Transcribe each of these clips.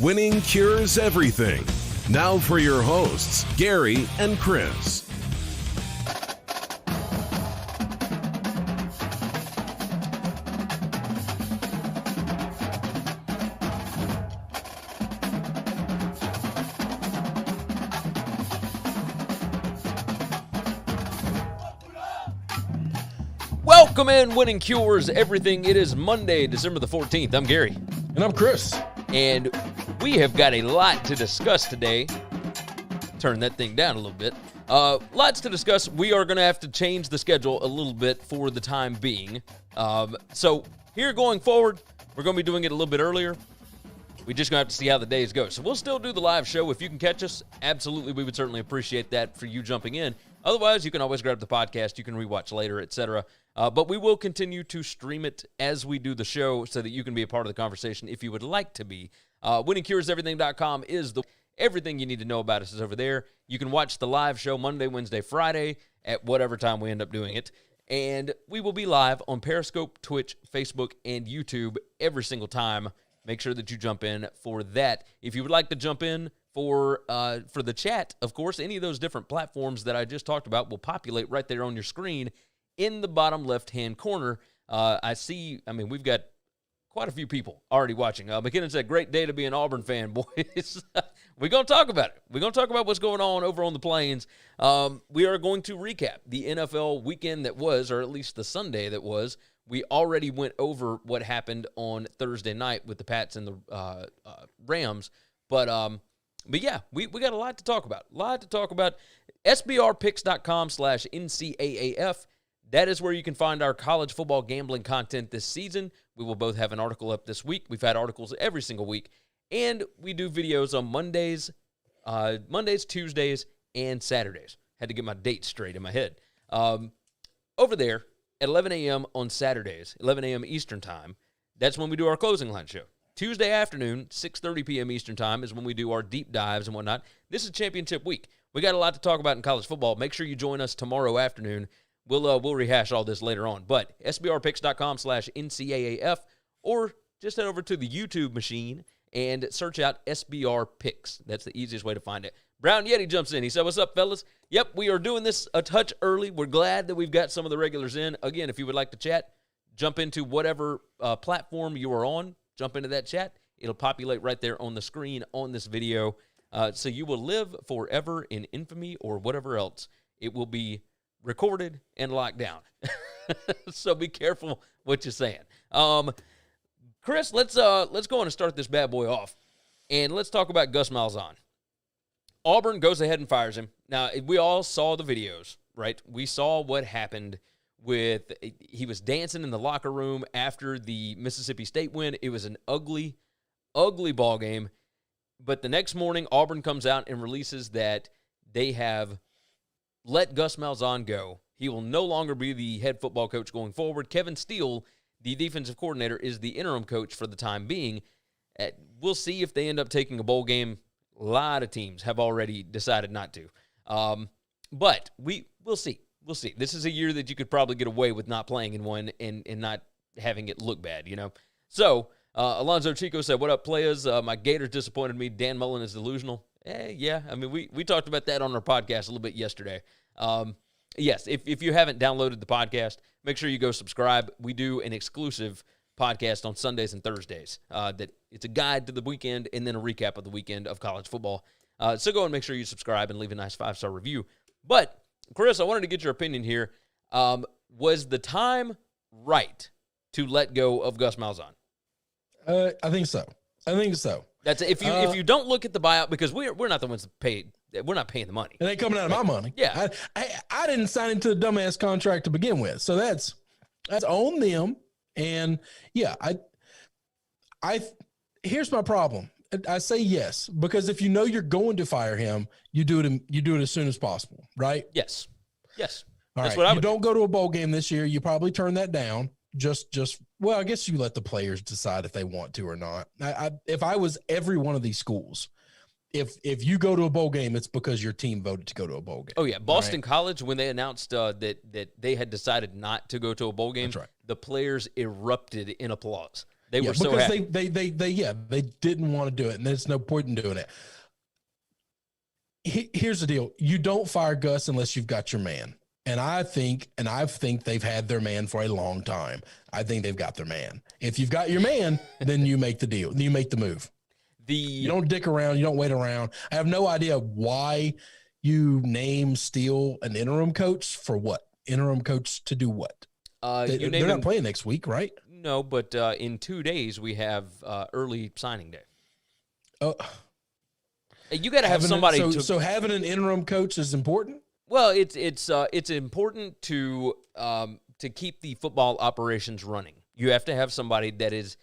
Winning cures everything. Now for your hosts, Gary and Chris. Welcome in, Winning Cures Everything. It is Monday, December the 14th. I'm Gary. And I'm Chris. And we have got a lot to discuss today. Turn that thing down a little bit. Lots to discuss. We are going to have to change the schedule a little bit for the time being. So here going forward, we're going to be doing it a little bit earlier. We just going to have to see how the days go. So we'll still do the live show. If you can catch us, absolutely, we would certainly appreciate that for you jumping in. Otherwise, you can always grab the podcast. You can rewatch later, etc. But we will continue to stream it as we do the show so that you can be a part of the conversation if you would like to be. WinningCuresEverything.com is everything you need to know about us is over there. You can watch the live show Monday, Wednesday, Friday at whatever time we end up doing it. And we will be live on Periscope, Twitch, Facebook, and YouTube every single time. Make sure that you jump in for that. If you would like to jump in for the chat, of course, any of those different platforms that I just talked about will populate right there on your screen in the bottom left-hand corner. We've got quite a few people already watching. McKinnon said, great day to be an Auburn fan, boys. We're going to talk about it. We're going to talk about what's going on over on the Plains. We are going to recap the NFL weekend that was, or at least the Sunday that was. We already went over what happened on Thursday night with the Pats and the Rams. But yeah, we got a lot to talk about. SBRpicks.com/NCAAF. That is where you can find our college football gambling content this season. We will both have an article up this week. We've had articles every single week. And we do videos on Mondays, Tuesdays, and Saturdays. Had to get my dates straight in my head. Over there at 11 a.m. on Saturdays, 11 a.m. Eastern Time, that's when we do our closing line show. Tuesday afternoon, 6:30 p.m. Eastern Time is when we do our deep dives and whatnot. This is championship week. We got a lot to talk about in college football. Make sure you join us tomorrow afternoon. We'll rehash all this later on. But SBRpicks.com/NCAAF, or just head over to the YouTube machine and search out SBR Picks. That's the easiest way to find it. Brown Yeti jumps in. He said, what's up, fellas? Yep, we are doing this a touch early. We're glad that we've got some of the regulars in. Again, if you would like to chat, jump into whatever platform you are on. Jump into that chat. It'll populate right there on the screen on this video. So you will live forever in infamy or whatever else. It will be recorded and locked down. So be careful what you're saying. Chris, let's go on and start this bad boy off. And let's talk about Gus Malzahn. Auburn goes ahead and fires him. Now, we all saw the videos, right? We saw what happened with, he was dancing in the locker room after the Mississippi State win. It was an ugly, ugly ball game. But the next morning, Auburn comes out and releases that they have let Gus Malzahn go. He will no longer be the head football coach going forward. Kevin Steele, the defensive coordinator, is the interim coach for the time being. We'll see if they end up taking a bowl game. A lot of teams have already decided not to. But we'll see. We'll see. This is a year that you could probably get away with not playing in one and not having it look bad, you know. So, Alonzo Chico said, what up, players? My Gators disappointed me. Dan Mullen is delusional. Yeah. I mean, we talked about that on our podcast a little bit yesterday. Yes, if you haven't downloaded the podcast, make sure you go subscribe. We do an exclusive podcast on Sundays and Thursdays. That it's a guide to the weekend and then a recap of the weekend of college football. So go and make sure you subscribe and leave a nice 5-star review. But, Chris, I wanted to get your opinion here. Was the time right to let go of Gus Malzahn? I think so. That's if you don't look at the buyout, because we're not the ones that pay. We're not paying the money. It ain't coming out of my money. Yeah, I didn't sign into the dumbass contract to begin with, so that's on them. And yeah, I here's my problem. I say yes because if you know you're going to fire him, you do it as soon as possible, right? Yes. All That's right. what I you would don't go to a bowl game this year. You probably turn that down. Well, I guess you let the players decide if they want to or not. If I was every one of these schools, if you go to a bowl game, it's because your team voted to go to a bowl game. Oh yeah, Boston College, when they announced that they had decided not to go to a bowl game, That's right. The players erupted in applause. They were so because happy. they didn't want to do it, and there's no point in doing it. Here's the deal: you don't fire Gus unless you've got your man. And I think they've had their man for a long time. I think they've got their man. If you've got your man, then you make the deal. You make the move. You don't dick around. You don't wait around. I have no idea why you name Steele an interim coach for what? Interim coach to do what? They're not playing next week, right? No, but in 2 days we have early signing day. Oh, you got to have somebody. So having an interim coach is important. Well, it's important to keep the football operations running. You have to have somebody that is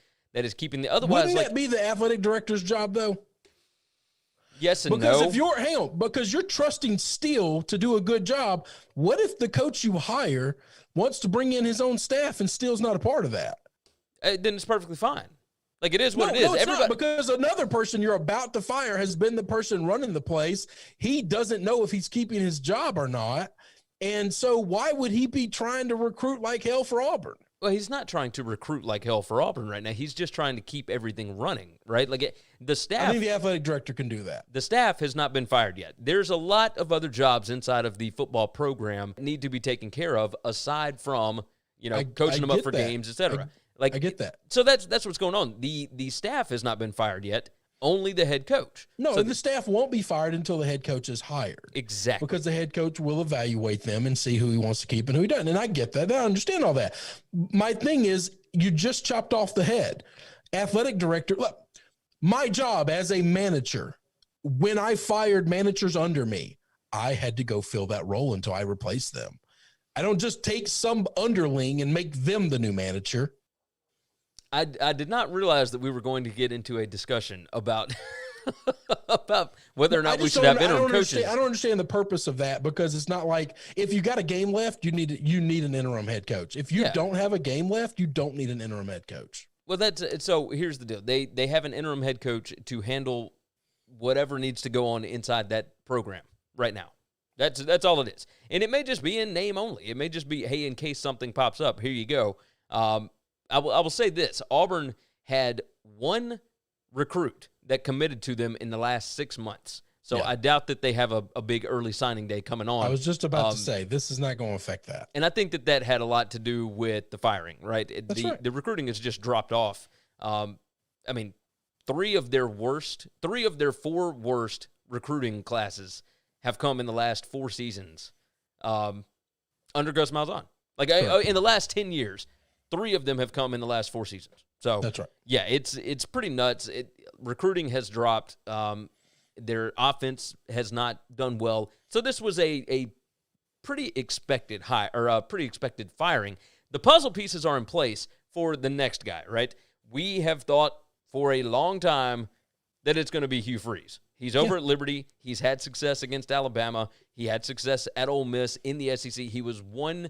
keeping the. Otherwise, wouldn't that be the athletic director's job though? Yes and because no. Because you're trusting Steele to do a good job. What if the coach you hire wants to bring in his own staff and Steele's not a part of that? Then it's perfectly fine. Like, it is what it is. No, it's not, because another person you're about to fire has been the person running the place. He doesn't know if he's keeping his job or not. And so why would he be trying to recruit like hell for Auburn? Well, he's not trying to recruit like hell for Auburn right now. He's just trying to keep everything running, right? Like, the staff. I think the athletic director can do that. The staff has not been fired yet. There's a lot of other jobs inside of the football program that need to be taken care of aside from, coaching them up for games, et cetera. I get that. So that's what's going on. The staff has not been fired yet. Only the head coach. No, so the staff won't be fired until the head coach is hired. Exactly. Because the head coach will evaluate them and see who he wants to keep and who he doesn't. And I get that. I understand all that. My thing is, you just chopped off the head. Athletic director, look, my job as a manager, when I fired managers under me, I had to go fill that role until I replaced them. I don't just take some underling and make them the new manager. I did not realize that we were going to get into a discussion about about whether or not we should have interim coaches. I don't understand the purpose of that, because it's not like if you got a game left, you need an interim head coach. If you don't have a game left, you don't need an interim head coach. Well, so here's the deal. They have an interim head coach to handle whatever needs to go on inside that program right now. That's all it is. And it may just be in name only. It may just be, hey, in case something pops up, here you go. I will say this. Auburn had one recruit that committed to them in the last 6 months. So I doubt that they have a big early signing day coming on. I was just about to say, this is not going to affect that. And I think that had a lot to do with the firing, right? Right. The recruiting has just dropped off. I mean, three of their 4 worst recruiting classes have come in the last 4 seasons under Gus Malzahn. Like, in the last 10 years, 3 of them have come in the last 4 seasons. So that's right. Yeah, it's pretty nuts. Recruiting has dropped. Their offense has not done well. So this was a pretty expected pretty expected firing. The puzzle pieces are in place for the next guy, right? We have thought for a long time that it's going to be Hugh Freeze. He's over at Liberty. He's had success against Alabama. He had success at Ole Miss in the SEC. He was 1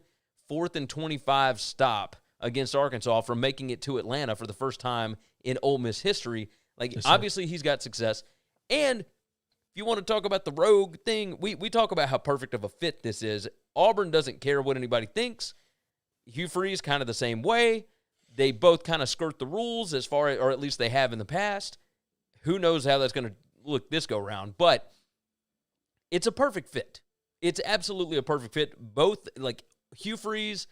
4th and 25 stop against Arkansas from making it to Atlanta for the first time in Ole Miss history. Like, obviously, he's got success. And if you want to talk about the rogue thing, we talk about how perfect of a fit this is. Auburn doesn't care what anybody thinks. Hugh Freeze kind of the same way. They both kind of skirt the rules or at least they have in the past. Who knows how that's going to look this go round, but it's a perfect fit. It's absolutely a perfect fit. Both, like, Hugh Freeze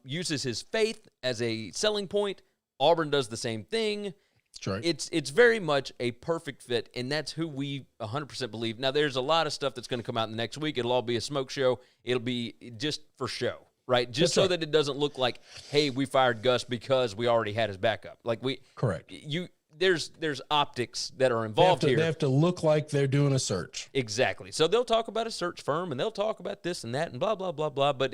uses his faith as a selling point. Auburn does the same thing. That's right. It's very much a perfect fit, and that's who we 100% believe. Now, there's a lot of stuff that's going to come out in the next week. It'll all be a smoke show. It'll be just for show, right? Just so that it doesn't look like, hey, we fired Gus because we already had his backup. Like, correct. There's optics that are involved here. They have to look like they're doing a search. Exactly. So they'll talk about a search firm, and they'll talk about this and that and blah, blah, blah, blah. But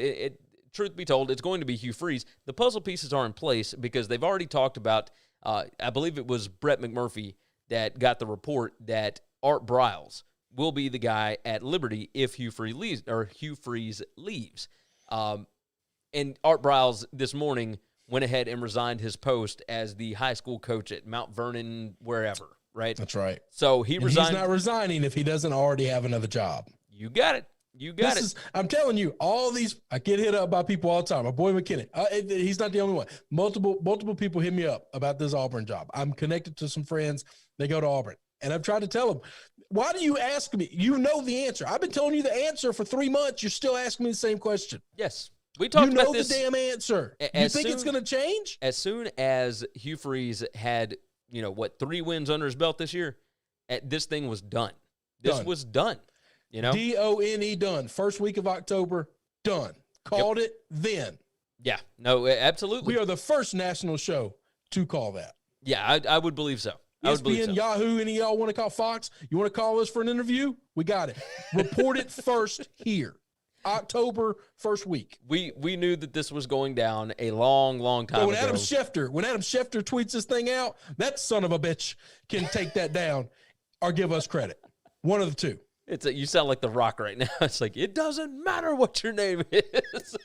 truth be told, it's going to be Hugh Freeze. The puzzle pieces are in place because they've already talked about, I believe it was Brett McMurphy that got the report that Art Briles will be the guy at Liberty if Hugh Freeze leaves. And Art Briles this morning went ahead and resigned his post as the high school coach at Mount Vernon, wherever, right? That's right. So he resigned. He's not resigning if he doesn't already have another job. You got it. You got it. I'm telling you, all these, I get hit up by people all the time. My boy McKinney, he's not the only one. Multiple people hit me up about this Auburn job. I'm connected to some friends. They go to Auburn. And I've tried to tell them, why do you ask me? You know the answer. I've been telling you the answer for 3 months. You're still asking me the same question. Yes. We talked about this. You know the damn answer. You think it's going to change? As soon as Hugh Freeze had, 3 wins under his belt this year, this thing was done. This was done. DONE done. First week of October, done. Called it then. Yeah. No, absolutely. We are the first national show to call that. Yeah, I would believe so. ESPN, Yahoo, any of y'all want to call Fox? You want to call us for an interview? We got it. Report it first here. October first week. We knew that this was going down a long time ago. When Adam Schefter tweets this thing out, that son of a bitch can take that down or give us credit. One of the two. You sound like The Rock right now. It's like, it doesn't matter what your name is.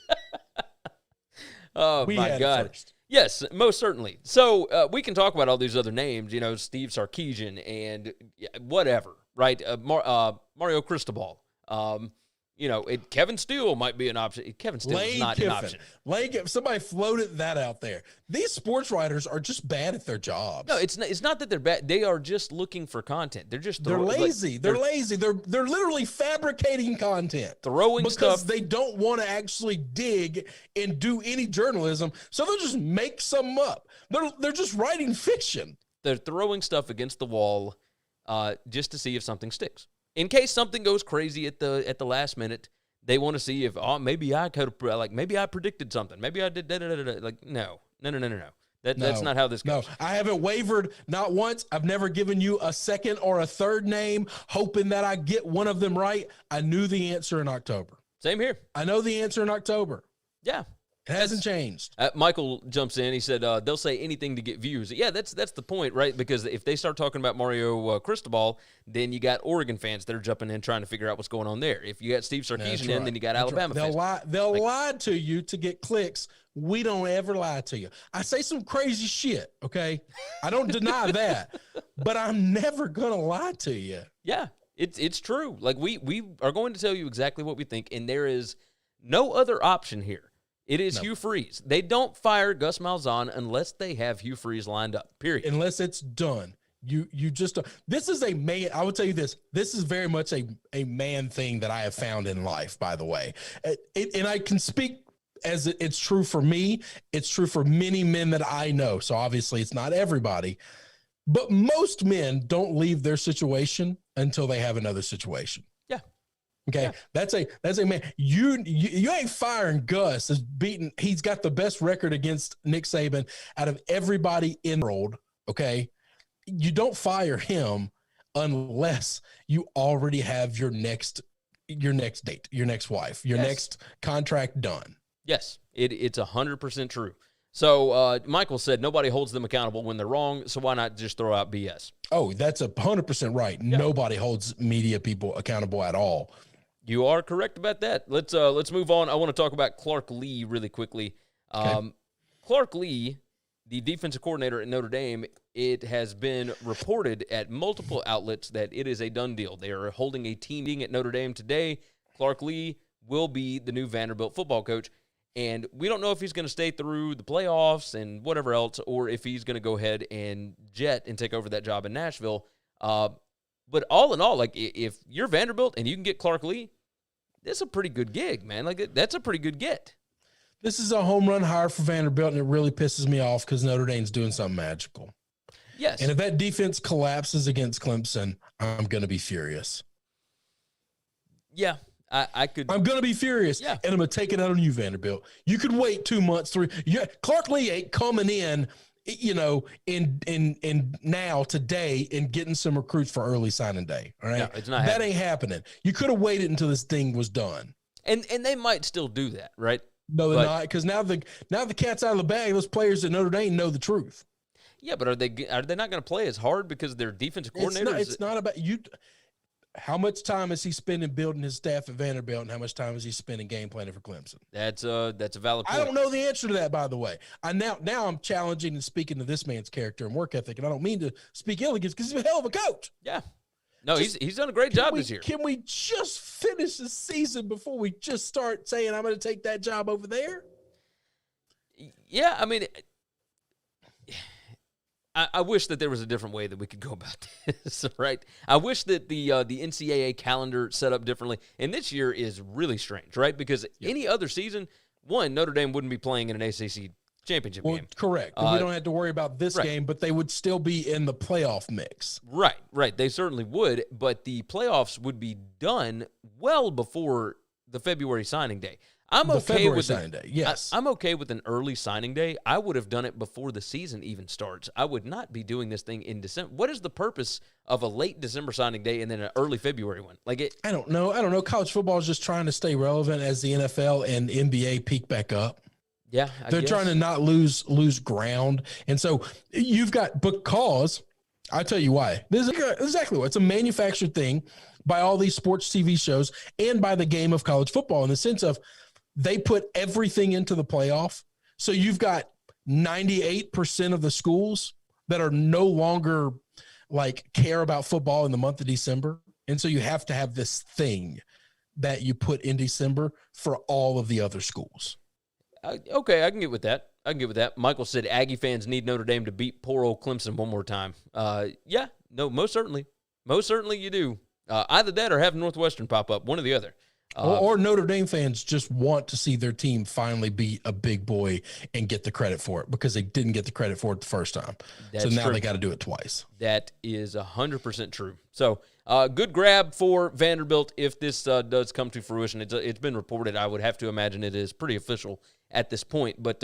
Oh, my God. Yes, most certainly. So we can talk about all these other names, Steve Sarkisian and whatever, right? Mario Cristobal. Kevin Steele might be an option. Kevin Steele is not an option. Somebody floated that out there. These sports writers are just bad at their jobs. No, it's not that they're bad. They are just looking for content. They're lazy. They're lazy. They're literally fabricating content. Throwing because stuff. They don't want to actually dig and do any journalism, so they'll just make some up. They're just writing fiction. They're throwing stuff against the wall just to see if something sticks. In case something goes crazy at the last minute, they want to see if maybe I could have maybe I predicted something. Maybe I did no. That's not how this goes. No, I haven't wavered not once. I've never given you a second or a third name hoping that I get one of them right. I knew the answer in October. Same here. I know the answer in October. Yeah. It hasn't changed. Michael jumps in. He said they'll say anything to get views. Yeah, that's the point, right? Because if they start talking about Mario Cristobal, then you got Oregon fans that are jumping in trying to figure out what's going on there. If you got Steve Sarkisian in, then you got Alabama fans. They'll lie to you to get clicks. We don't ever lie to you. I say some crazy shit, okay? I don't deny that, but I'm never going to lie to you. Yeah, it's true. Like, we are going to tell you exactly what we think, and there is no other option here. It is Hugh Freeze. They don't fire Gus Malzahn unless they have Hugh Freeze lined up, period. Unless it's done. You just this is a man. I will tell you this. This is very much a man thing that I have found in life, by the way. And I can speak as it's true for me. It's true for many men that I know. So obviously it's not everybody. But most men don't leave their situation until they have another situation. Yeah. Okay, yeah. That's a man. You ain't firing Gus. He's got the best record against Nick Saban out of everybody in the world. Okay, you don't fire him unless you already have your next date, your next wife, your next contract done. Yes, it's 100% true. So Michael said nobody holds them accountable when they're wrong. So why not just throw out BS? Oh, that's 100% right. Yeah. Nobody holds media people accountable at all. You are correct about that. Let's move on. I want to talk about Clark Lea really quickly. Okay. Clark Lea, the defensive coordinator at Notre Dame, it has been reported at multiple outlets that it is a done deal. They are holding a team meeting at Notre Dame today. Clark Lea will be the new Vanderbilt football coach, and we don't know if he's going to stay through the playoffs and whatever else, or if he's going to go ahead and jet and take over that job in Nashville. But all in all, like, if you're Vanderbilt and you can get Clark Lea, that's a pretty good gig, man. Like, that's a pretty good get. This is a home run hire for Vanderbilt, and it really pisses me off because Notre Dame's doing something magical. Yes. And if that defense collapses against Clemson, I'm going to be furious. Yeah, I could. I'm going to be furious, yeah. And I'm going to take it out on you, Vanderbilt. You could wait 2 months, 3. Clark Lea ain't coming in, in now today and getting some recruits for early signing day. All right, no, it's not happening. Ain't happening. You could have waited until this thing was done. And they might still do that, right? No, they're not, because now the cat's out of the bag. Those players at Notre Dame know the truth. Yeah, but are they not going to play as hard because their defensive coordinator? It's not about you. How much time is he spending building his staff at Vanderbilt, and how much time is he spending game planning for Clemson? That's a valid point. I don't know the answer to that, by the way. Now I'm challenging and speaking to this man's character and work ethic, and I don't mean to speak ill against because he's a hell of a coach. Yeah. No, he's done a great job this year. Can we just finish the season before we just start saying I'm going to take that job over there? Yeah, I mean, I wish that there was a different way that we could go about this, right? I wish that the NCAA calendar set up differently. And this year is really strange, right? Because any other season, Notre Dame wouldn't be playing in an ACC championship game. Correct. We don't have to worry about this game, but they would still be in the playoff mix. Right. They certainly would, but the playoffs would be done well before the February signing day. I'm okay with signing day. Yes, I'm okay with an early signing day. I would have done it before the season even starts. I would not be doing this thing in December. What is the purpose of a late December signing day and then an early February one? I don't know. College football is just trying to stay relevant as the NFL and NBA peak back up. Yeah, they're trying to not lose ground, and so you've got because I'll tell you why. This is exactly what it's a manufactured thing by all these sports TV shows and by the game of college football in the sense of they put everything into the playoff. So you've got 98% of the schools that are no longer care about football in the month of December, and so you have to have this thing that you put in December for all of the other schools. Okay, I can get with that. Michael said Aggie fans need Notre Dame to beat poor old Clemson one more time. Most certainly. Most certainly you do. Either that or have Northwestern pop up, one or the other. Or Notre Dame fans just want to see their team finally be a big boy and get the credit for it because they didn't get the credit for it the first time. So now they got to do it twice. That is 100% true. So good grab for Vanderbilt if this does come to fruition. It's been reported. I would have to imagine it is pretty official at this point. But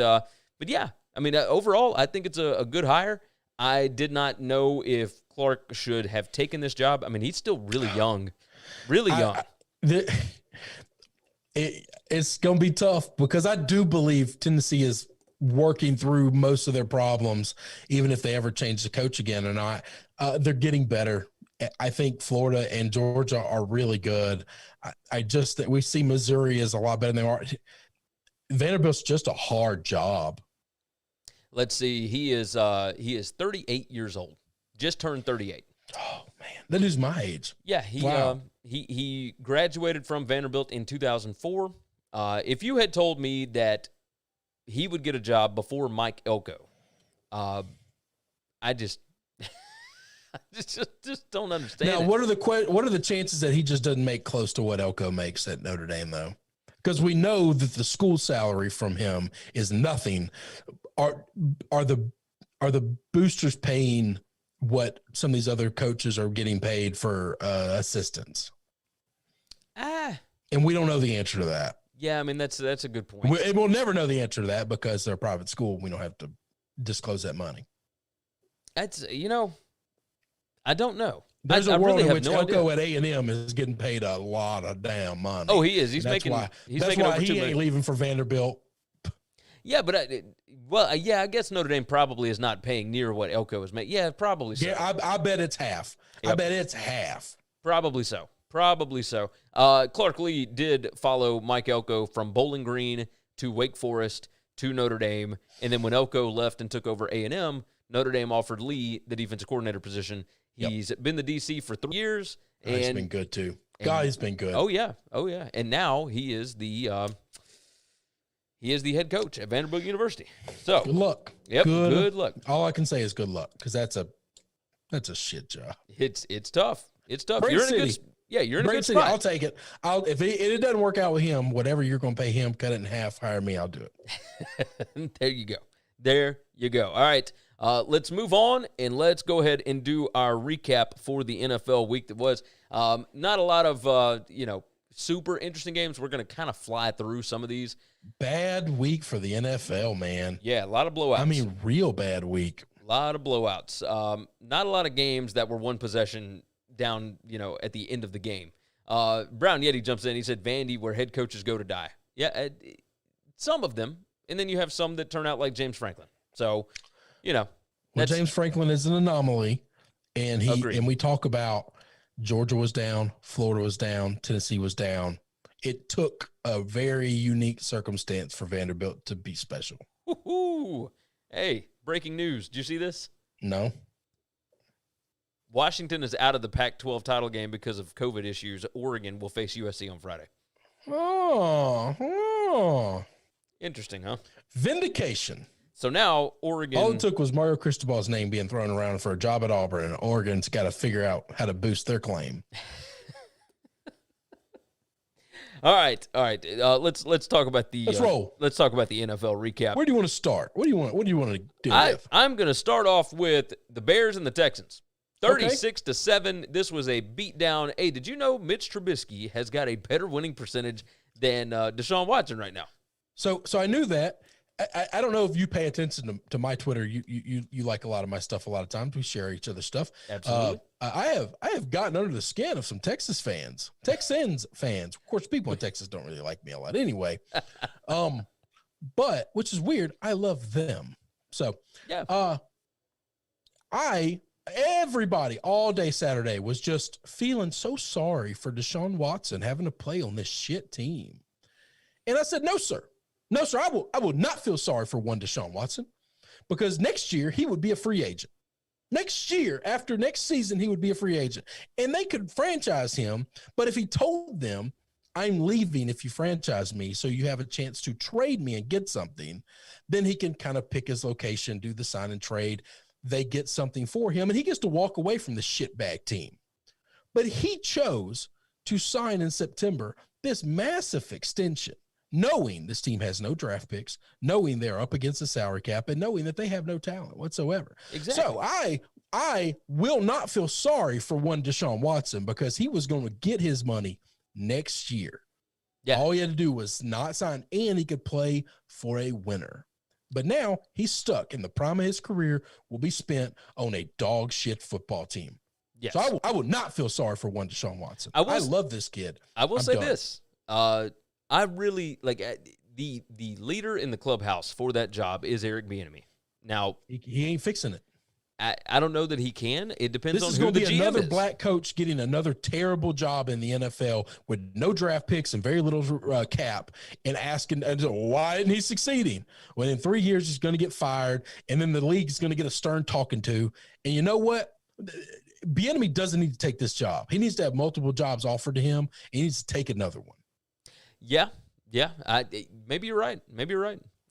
yeah, I mean, overall, I think it's a good hire. I did not know if Clark should have taken this job. I mean, he's still really young. Really young. It's going to be tough because I do believe Tennessee is working through most of their problems, even if they ever change the coach again or not. They're getting better. I think Florida and Georgia are really good. I just think we see Missouri is a lot better than they are. Vanderbilt's just a hard job. Let's see. He is 38 years old. Just turned 38. Oh man, that is my age. Yeah, he graduated from Vanderbilt in 2004. If you had told me that he would get a job before Mike Elko, I just don't understand. Now, what are the chances that he just doesn't make close to what Elko makes at Notre Dame though? Because we know that the school salary from him is nothing. Are the boosters paying what some of these other coaches are getting paid for assistants? And we don't know the answer to that. Yeah, I mean, that's a good point. We'll never know the answer to that because they're a private school. We don't have to disclose that money. That's, I don't know. There's a world in which Elko at A&M is getting paid a lot of damn money. Oh, he is. That's why he ain't leaving for Vanderbilt. Yeah, but I guess Notre Dame probably is not paying near what Elko is making. Yeah, probably so. Yeah, I bet it's half. Yep. I bet it's half. Probably so. Clark Lea did follow Mike Elko from Bowling Green to Wake Forest to Notre Dame, and then when Elko left and took over A&M, Notre Dame offered Lee the defensive coordinator position. He's been the DC for 3 years. And he's been good, too. He's been good. Oh, yeah. And now he is the head coach at Vanderbilt University. So good luck. Yep, good luck. All I can say is good luck because that's a shit job. It's tough. It's tough. Great you're city. in a good you're in a good city. spot. I'll take it. If it doesn't work out with him, whatever you're going to pay him, cut it in half, hire me, I'll do it. There you go. All right. Let's move on, and let's go ahead and do our recap for the NFL week that was. Not a lot of, super interesting games. We're going to kind of fly through some of these. Bad week for the NFL, man. Yeah, a lot of blowouts. I mean, real bad week. A lot of blowouts. Not a lot of games that were one possession down, at the end of the game. Brown Yeti jumps in. He said, Vandy, where head coaches go to die. Yeah, some of them. And then you have some that turn out like James Franklin. So, James Franklin is an anomaly, and we talk about Georgia was down, Florida was down, Tennessee was down. It took a very unique circumstance for Vanderbilt to be special. Woo-hoo. Hey, breaking news. Did you see this? No. Washington is out of the Pac-12 title game because of COVID issues. Oregon will face USC on Friday. Oh. Interesting, huh? Vindication. So now Oregon. All it took was Mario Cristobal's name being thrown around for a job at Auburn, and Oregon's got to figure out how to boost their claim. All right. Let's talk about the. Let's roll. Let's talk about the NFL recap. Where do you want to start? What do you want to do? I'm going to start off with the Bears and the Texans. 36-7. This was a beatdown. Hey, did you know Mitch Trubisky has got a better winning percentage than Deshaun Watson right now? So I knew that. I don't know if you pay attention to my Twitter. You like a lot of my stuff. A lot of times we share each other's stuff. Absolutely. I have gotten under the skin of some Texans fans. Of course, people in Texas don't really like me a lot anyway. But which is weird. I love them. So yeah. Everybody all day Saturday was just feeling so sorry for Deshaun Watson having to play on this shit team. And I said, no, sir. No, sir, I will not feel sorry for one Deshaun Watson, because next year he would be a free agent. Next year, after next season, he would be a free agent. And they could franchise him, but if he told them, I'm leaving if you franchise me so you have a chance to trade me and get something, then he can kind of pick his location, do the sign and trade. They get something for him, and he gets to walk away from the shitbag team. But he chose to sign in September this massive extension, knowing this team has no draft picks, knowing they're up against the salary cap, and knowing that they have no talent whatsoever. Exactly. So I will not feel sorry for one Deshaun Watson, because he was going to get his money next year. Yeah. All he had to do was not sign, and he could play for a winner. But now he's stuck, and the prime of his career will be spent on a dog shit football team. Yes. So I will not feel sorry for one Deshaun Watson. I love this kid. I will say done. this. I really like the leader in the clubhouse for that job is Eric Bieniemy. Now he ain't fixing it. I don't know that he can. It depends on who the GM is. This is going to be another black coach getting another terrible job in the NFL with no draft picks and very little cap, and asking, why isn't he succeeding? Well, in 3 years, he's going to get fired, and then the league is going to get a stern talking to. And you know what? Bieniemy doesn't need to take this job. He needs to have multiple jobs offered to him. He needs to take another one. Yeah. Maybe you're right.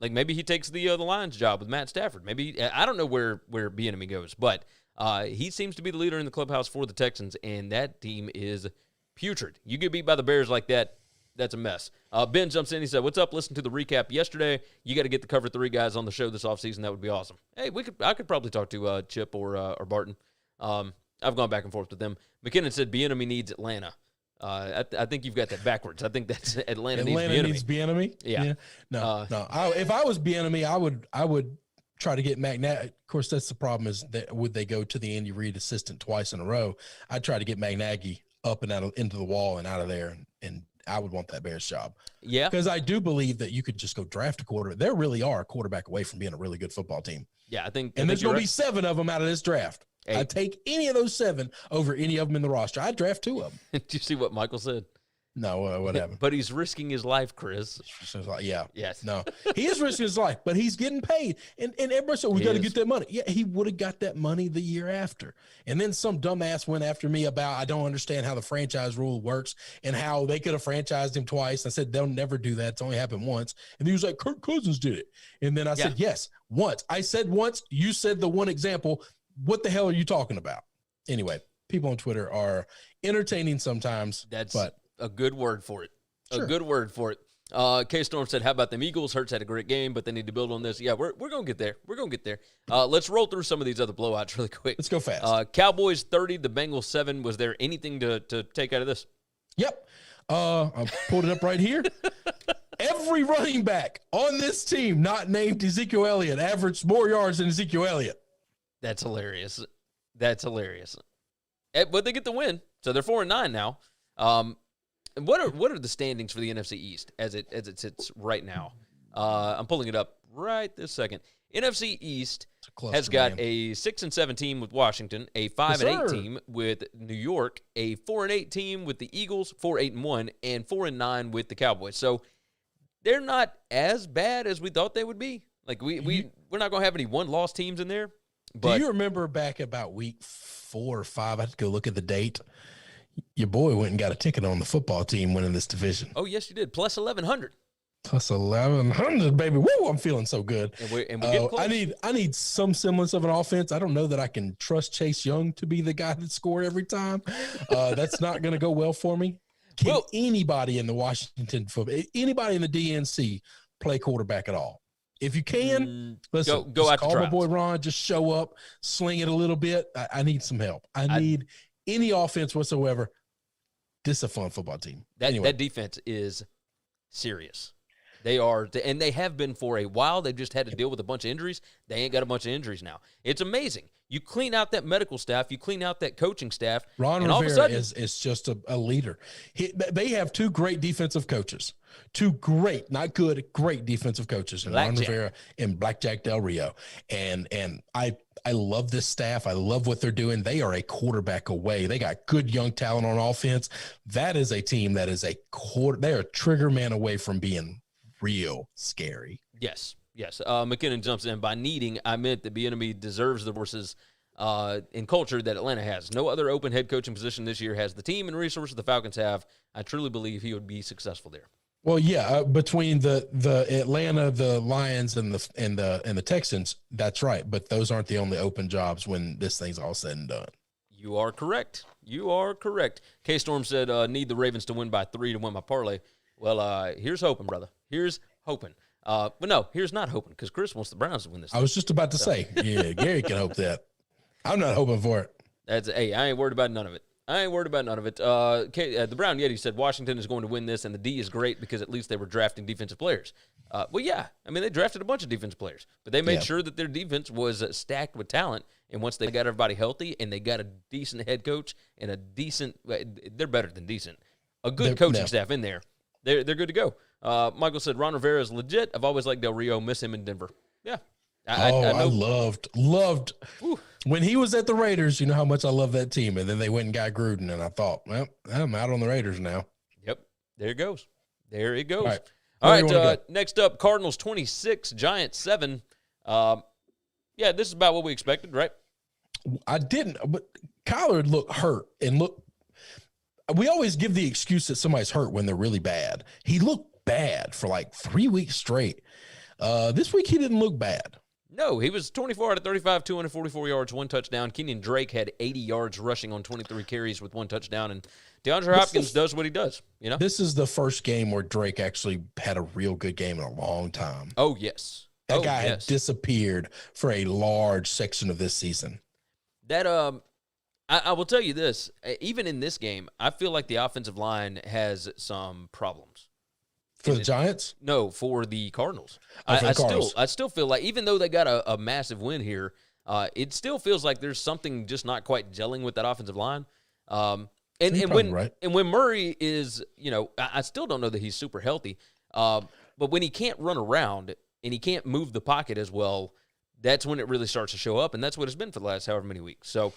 Like maybe he takes the Lions job with Matt Stafford. Maybe I don't know where Bieniemy goes, but he seems to be the leader in the clubhouse for the Texans, and that team is putrid. You get beat by the Bears like that, that's a mess. Ben jumps in. He said, "What's up? Listen to the recap yesterday. You got to get the Cover 3 guys on the show this offseason. That would be awesome." Hey, I could probably talk to Chip or Barton. I've gone back and forth with them. McKinnon said Bieniemy needs Atlanta. I think you've got that backwards. I think that's Atlanta needs Bieniemy. Yeah. No. If I was Bieniemy, I would try to get Matt Nagy. Of course, that's the problem, is that would they go to the Andy Reid assistant twice in a row? I'd try to get Matt Nagy up and out into the wall and out of there, and I would want that Bears job. Yeah. Because I do believe that you could just go draft a quarterback. They really are a quarterback away from being a really good football team. Yeah, I think there's going to be 7 of them out of this draft. Hey. I'd take any of those 7 over any of them in the roster. I'd draft 2 of them. Did you see what Michael said? No, what happened? But he's risking his life, Chris. Yeah. Yes. No, he is risking his life, but he's getting paid. And everybody said, we got to get that money. Yeah, he would have got that money the year after. And then some dumbass went after me about, I don't understand how the franchise rule works and how they could have franchised him twice. I said, they'll never do that. It's only happened once. And he was like, Kirk Cousins did it. And then I said, yes, once. I said once. You said the one example. What the hell are you talking about? Anyway, people on Twitter are entertaining sometimes. That's a good word for it. Sure. A good word for it. K-Storm said, how about them Eagles? Hurts had a great game, but they need to build on this. Yeah, we're going to get there. We're going to get there. Let's roll through some of these other blowouts really quick. Let's go fast. Cowboys 30, the Bengals 7. Was there anything to take out of this? Yep. I pulled it up right here. Every running back on this team not named Ezekiel Elliott averaged more yards than Ezekiel Elliott. That's hilarious. But they get the win, so they're 4-9 now. What are the standings for the NFC East as it sits right now? I'm pulling it up right this second. NFC East has got a 6-7 team with Washington, a 5-8 team with New York, a 4-8 team with the Eagles, 4-8-1, and 4-9 with the Cowboys. So they're not as bad as we thought they would be. Like we're not going to have any one-loss teams in there. But do you remember back about week 4 or 5? I had to go look at the date. Your boy went and got a ticket on the football team winning this division. oh yes, you did. Plus 1,100. Plus 1,100, baby. Woo! I'm feeling so good. And we're getting close. I need some semblance of an offense. I don't know that I can trust Chase Young to be the guy that scored every time. That's not going to go well for me. Can anybody in the Washington football, anybody in the DNC play quarterback at all? If you can, listen, go out call my boy Ron, just show up, sling it a little bit. I need some help. I need any offense whatsoever. This is a fun football team. That defense is serious. They are, and they have been for a while. They've just had to deal with a bunch of injuries. They ain't got a bunch of injuries now. It's amazing. You clean out that medical staff, you clean out that coaching staff. Ron and Rivera all of a sudden, is just a leader. They have 2 great defensive coaches. 2 great, not good, great defensive coaches. And Ron Rivera and Blackjack Del Rio. And I love this staff. I love what they're doing. They are a quarterback away. They got good young talent on offense. That is a team that is they're a trigger man away from being real scary. Yes. McKinnon jumps in. By needing, I meant that Bieniemy deserves the resources in culture that Atlanta has. No other open head coaching position this year has the team and resources the Falcons have. I truly believe he would be successful there. Well, yeah, between the Atlanta, the Lions, and the Texans, that's right. But those aren't the only open jobs when this thing's all said and done. You are correct. K-Storm said, need the Ravens to win by 3 to win my parlay. Well, here's hoping, brother. Here's hoping. But no, here's not hoping, because Chris wants the Browns to win this. I was just about to say, yeah, Gary can hope that. I'm not hoping for it. I ain't worried about none of it. The Brown Yeti said Washington is going to win this, and the D is great because at least they were drafting defensive players. Well, yeah. I mean, they drafted a bunch of defensive players, but they made sure that their defense was stacked with talent. And once they got everybody healthy and they got a decent head coach and they're better than decent, a good coaching staff in there, they're good to go. Michael said Ron Rivera is legit. I've always liked Del Rio. Miss him in Denver. Yeah. I loved when he was at the Raiders. You know how much I love that team. And then they went and got Gruden, and I thought, well, I'm out on the Raiders now. Yep. There it goes. All right. Next up, Cardinals 26, Giants 7. Yeah, this is about what we expected, right? I didn't, but Kyler looked hurt we always give the excuse that somebody's hurt when they're really bad. He looked bad for like 3 weeks straight. This week he didn't look bad. No, he was 24 out of 35, 244 yards, 1 touchdown. Kenyon Drake had 80 yards rushing on 23 carries with 1 touchdown, and DeAndre Hopkins does what he does. You know, this is the first game where Drake actually had a real good game in a long time. Oh yes, that guy had disappeared for a large section of this season. That I will tell you this: even in this game, I feel like the offensive line has some problems. For the Giants? No, for the Cardinals. Cardinals. I still feel like, even though they got a massive win here, it still feels like there's something just not quite gelling with that offensive line. When Murray is, I still don't know that he's super healthy. But when he can't run around and he can't move the pocket as well, that's when it really starts to show up, and that's what it's been for the last however many weeks. So,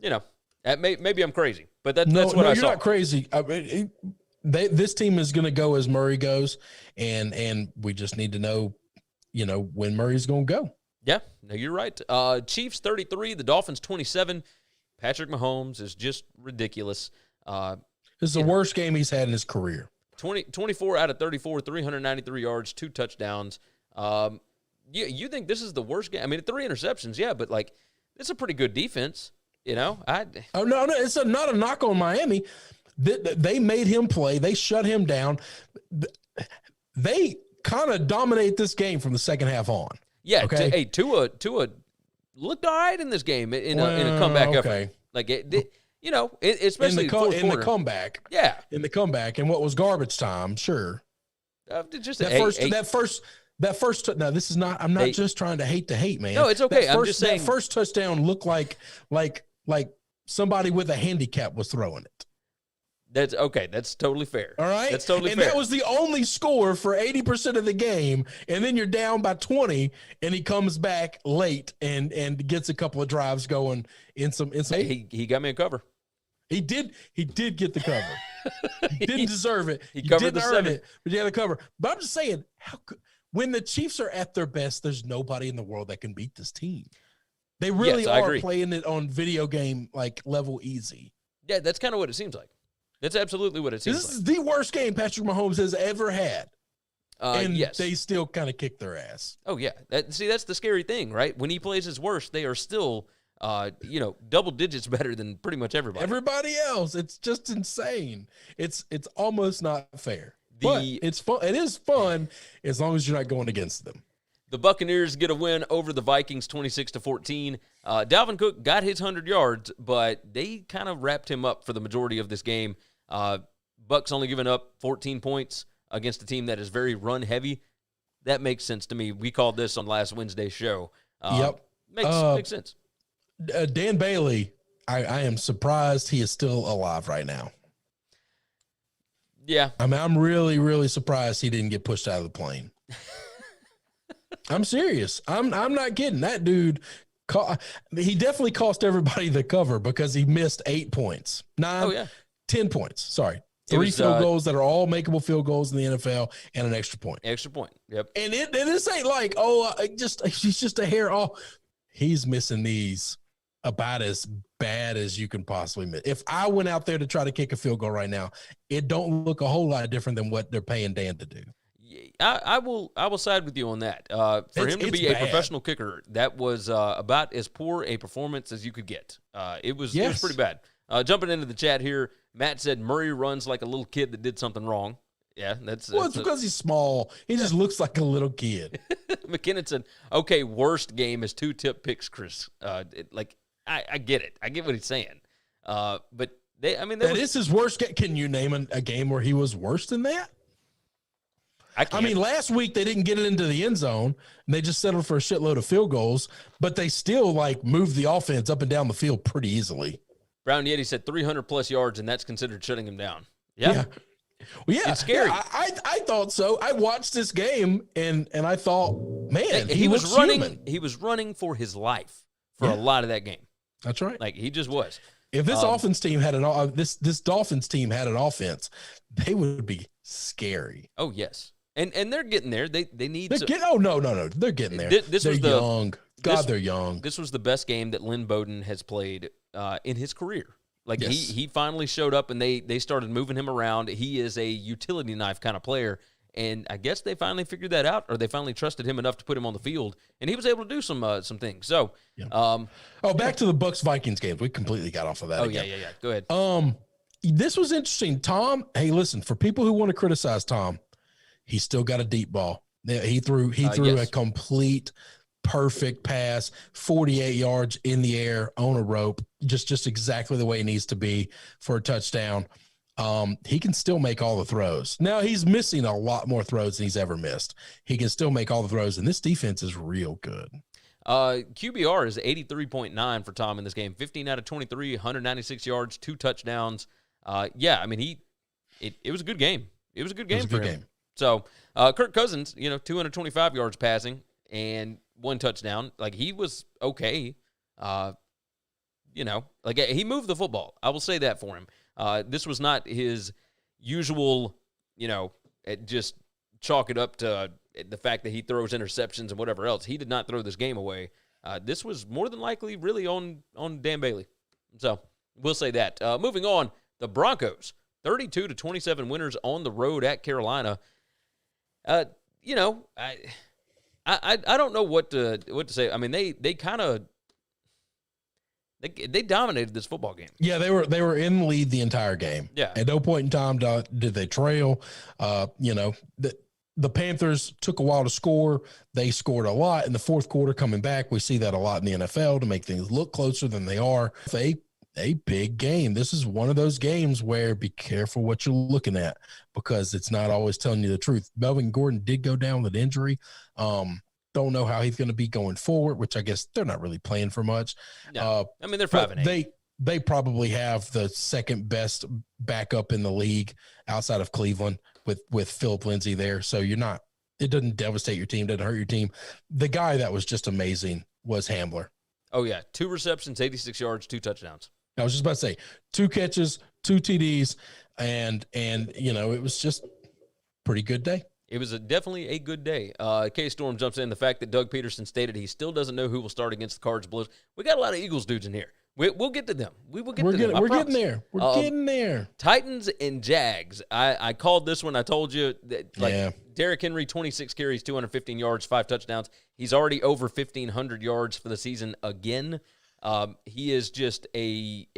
maybe I'm crazy, but that's what I saw. You're not crazy. This team is going to go as Murray goes, and we just need to know, when Murray's going to go. Yeah, no, you're right. Chiefs 33, the Dolphins 27. Patrick Mahomes is just ridiculous. This is the worst game he's had in his career. 24 out of 34, 393 yards, 2 touchdowns. You think this is the worst game? I mean, 3 interceptions, yeah, but it's a pretty good defense. No, it's not a knock on Miami. They made him play. They shut him down. They kind of dominate this game from the second half on. Yeah. Okay. Tua looked all right in this game in a comeback effort. Especially in the comeback. Yeah. In the comeback, and what was garbage time? Sure. Just that first. No, this is not. I'm not just trying to hate, man. No, it's okay. I'm just saying that first touchdown looked like somebody with a handicap was throwing it. That's okay. That's totally fair. All right. That's totally fair. And that was the only score for 80% of the game. And then you're down by 20, and he comes back late and gets a couple of drives going in some. Hey, he got me a cover. He did get the cover. He didn't deserve it. He covered didn't earn it, but he had the cover. But I'm just saying, when the Chiefs are at their best, there's nobody in the world that can beat this team. They really Yes, I are agree. playing it on video game like level easy. Yeah, that's kind of what it seems like. That's absolutely what it seems This like. is the worst game Patrick Mahomes has ever had. And yes. they still kind of kick their ass. Oh, yeah. That's the scary thing, right? When he plays his worst, they are still, double digits better than pretty much everybody. Everybody else, it's just insane. It's almost not fair. But it's fun. It is fun as long as you're not going against them. The Buccaneers get a win over the Vikings 26-14. Dalvin Cook got his 100 yards, but they kind of wrapped him up for the majority of this game. Bucks only giving up 14 points against a team that is very run-heavy. That makes sense to me. We called this on last Wednesday's show. Yep. Makes sense. Dan Bailey, I am surprised he is still alive right now. Yeah. I mean, I'm really, really surprised he didn't get pushed out of the plane. I'm serious. I'm not kidding. That dude, he definitely cost everybody the cover because he missed 8 points. 10 poents. Sorry. 3 field goals that are all makeable field goals in the NFL and an extra point. Extra point. Yep. And this ain't like, he's just a hair off. He's missing these about as bad as you can possibly miss. If I went out there to try to kick a field goal right now, it don't look a whole lot different than what they're paying Dan to do. I will side with you on that. For him to be a professional kicker, that was about as poor a performance as you could get. It was pretty bad. Jumping into the chat here, Matt said Murray runs like a little kid that did something wrong. Yeah, it's because he's small. He just looks like a little kid. McKinnon said, "Okay, worst game is 2 tip picks, Chris." I get it. I get what he's saying. But that is his worst game. Can you name a game where he was worse than that? I mean, last week they didn't get it into the end zone, and they just settled for a shitload of field goals, but they still moved the offense up and down the field pretty easily. Brown Yeti said 300-plus yards, and that's considered shutting him down. Yeah. Well, yeah. It's scary. Yeah, I thought so. I watched this game, and I thought, man, he was running. Human. He was running for his life for a lot of that game. That's right. He just was. If this offense team had this Dolphins team had an offense, they would be scary. Oh, yes. And they're getting there. They need. No. They're getting there. They're young. They're young. This was the best game that Lynn Bowden has played in his career. He finally showed up, and they started moving him around. He is a utility knife kind of player, and I guess they finally figured that out, or they finally trusted him enough to put him on the field, and he was able to do some things. So, back to the Bucks-Vikings games. We completely got off of that. Yeah. Go ahead. This was interesting. Tom, hey, listen, for people who want to criticize Tom, he still got a deep ball. He threw a complete perfect pass, 48 yards in the air on a rope, just exactly the way it needs to be for a touchdown. He can still make all the throws. Now, he's missing a lot more throws than he's ever missed. He can still make all the throws, and this defense is real good. QBR is 83.9 for Tom in this game. 15 out of 23, 196 yards, 2 touchdowns. It was a good game. It was a good game for him. So, Kirk Cousins, 225 yards passing and 1 touchdown. He was okay. He moved the football. I will say that for him. This was not his usual, just chalk it up to the fact that he throws interceptions and whatever else. He did not throw this game away. This was more than likely really on Dan Bailey. So, we'll say that. Moving on, the Broncos, 32-27 winners on the road at Carolina. I don't know what to say. I mean, they kind of they dominated this football game. Yeah, they were in the lead the entire game. Yeah, at no point in time did they trail. The Panthers took a while to score. They scored a lot in the fourth quarter coming back. We see that a lot in the NFL to make things look closer than they are. A big game. This is one of those games where be careful what you're looking at because it's not always telling you the truth. Melvin Gordon did go down with injury. Don't know how he's going to be going forward, which I guess they're not really playing for much. No. They're 5-8. They probably have the second best backup in the league outside of Cleveland with Philip Lindsay there. So it doesn't devastate your team, doesn't hurt your team. The guy that was just amazing was Hambler. Oh yeah. 2 receptions, 86 yards, 2 touchdowns. I was just about to say 2 catches, 2 TDs, and it was just pretty good day. It was definitely a good day. K-Storm jumps in. The fact that Doug Peterson stated he still doesn't know who will start against the Cards Blues. We got a lot of Eagles dudes in here. We'll get to them. We will get to them. We're getting there. We're getting there. Titans and Jags. I called this one. I told you that, Derrick Henry, 26 carries, 215 yards, 5 touchdowns. He's already over 1,500 yards for the season again. He is just a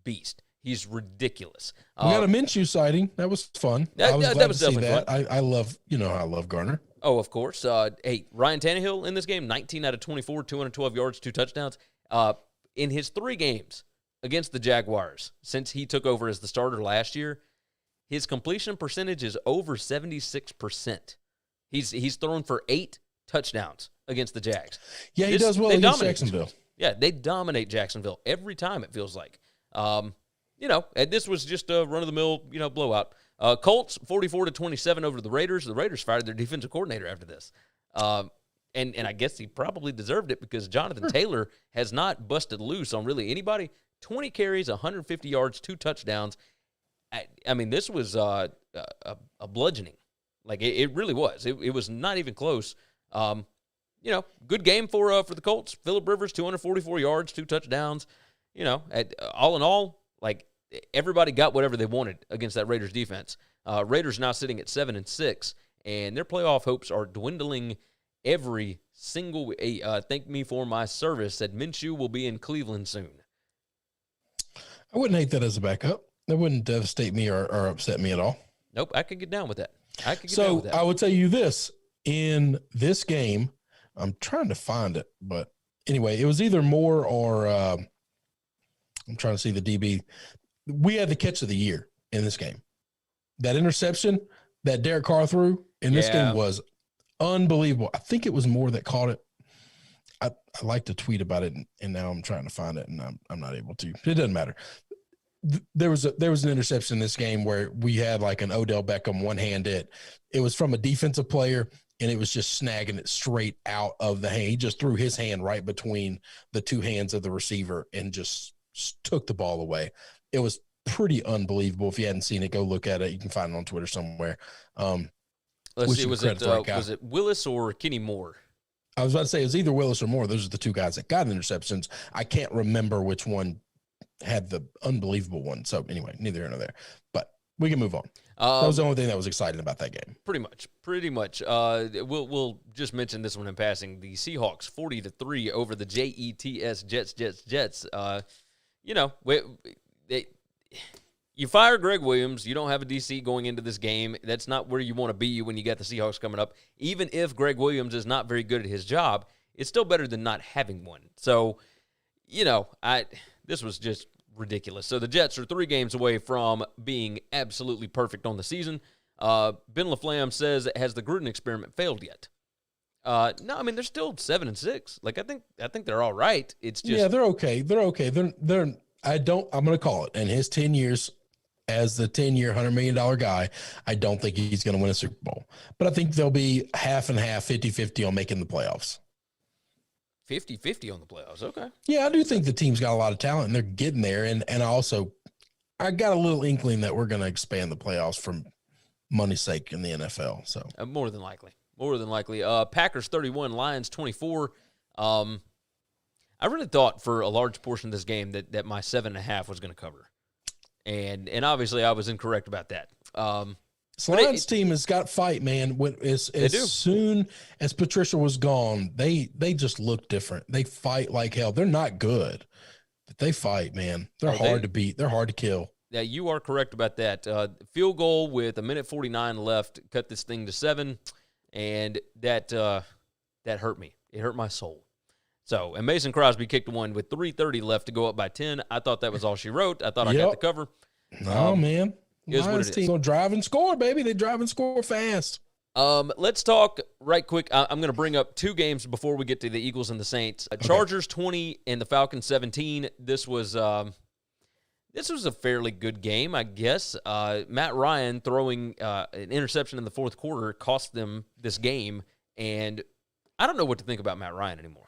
beast. He's ridiculous. We got a Minshew sighting. That was fun. I was glad to see that. I love, I love Garner. Oh, of course. Hey, Ryan Tannehill in this game, 19 out of 24, 212 yards, 2 touchdowns. In his 3 games against the Jaguars, since he took over as the starter last year, his completion percentage is over 76%. He's thrown for 8 touchdowns against the Jags. Yeah, he does well against Jacksonville. Yeah, they dominate Jacksonville every time, it feels like. This was just a run-of-the-mill, blowout. Colts, 44-27 over the Raiders. The Raiders fired their defensive coordinator after this. And I guess he probably deserved it because Jonathan Taylor has not busted loose on really anybody. 20 carries, 150 yards, 2 touchdowns. I mean, this was a bludgeoning. Like, it really was. It was not even close. Good game for the Colts. Phillip Rivers, 244 yards, 2 touchdowns. All in all, like, everybody got whatever they wanted against that Raiders defense. Raiders now sitting at 7-6, and their playoff hopes are dwindling every single way. Thank me for my service. Said Minshew will be in Cleveland soon. I wouldn't hate that as a backup. That wouldn't devastate me or upset me at all. Nope, I could get down with that. I would tell you this. In this game, I'm trying to find it, but anyway, it was either Moore or I'm trying to see the DB. We had the catch of the year in this game. That interception that Derek Carr threw in this game was unbelievable. I think it was Moore that caught it. I like to tweet about it, and now I'm trying to find it, and I'm not able to. It doesn't matter. There was an interception in this game where we had like an Odell Beckham one-handed. It was from a defensive player, and it was just snagging it straight out of the hand. He just threw his hand right between the 2 hands of the receiver and just took the ball away. It was pretty unbelievable. If you hadn't seen it, go look at it. You can find it on Twitter somewhere. Let's see, was it Willis or Kenny Moore? I was about to say it was either Willis or Moore. Those are the 2 guys that got interceptions. I can't remember which one had the unbelievable one. So anyway, neither here nor there. But we can move on. That was the only thing that was exciting about that game. Pretty much. We'll just mention this one in passing. The Seahawks 40-3 over the Jets. You fire Greg Williams. You don't have a DC going into this game. That's not where you want to be when you got the Seahawks coming up. Even if Greg Williams is not very good at his job, it's still better than not having one. So, this was just ridiculous. So the Jets are 3 games away from being absolutely perfect on the season. Ben LaFlamme says, has the Gruden experiment failed yet? No, I mean, they're still 7-6. Like, I think they're all right. It's just they're okay. I'm going to call it. In his 10 years as the 10-year, $100 million guy, I don't think he's going to win a Super Bowl. But I think they'll be half and half, 50-50 on making the playoffs. 50-50 on the playoffs. Okay. Yeah, I do think the team's got a lot of talent, and they're getting there. And I got a little inkling that we're going to expand the playoffs for money's sake in the NFL. So more than likely. Packers 31, Lions 24. I really thought for a large portion of this game that my 7.5 was going to cover. And obviously I was incorrect about that. This Lions team has got fight, man. As soon as Patricia was gone, they just look different. They fight like hell. They're not good, but they fight, man. They're hard to beat. They're hard to kill. Yeah, you are correct about that. Field goal with 1:49 left, cut this thing to 7, and that hurt me. It hurt my soul. So, and Mason Crosby kicked one with 3:30 left to go up by 10. I thought that was all she wrote. I thought I got the cover. No, man. Lions team will drive and score, baby. They drive and score fast. Let's talk right quick. I'm going to bring up 2 games before we get to the Eagles and the Saints. Chargers 20 and the Falcons 17. This was a fairly good game, I guess. Matt Ryan throwing an interception in the 4th quarter cost them this game, and I don't know what to think about Matt Ryan anymore.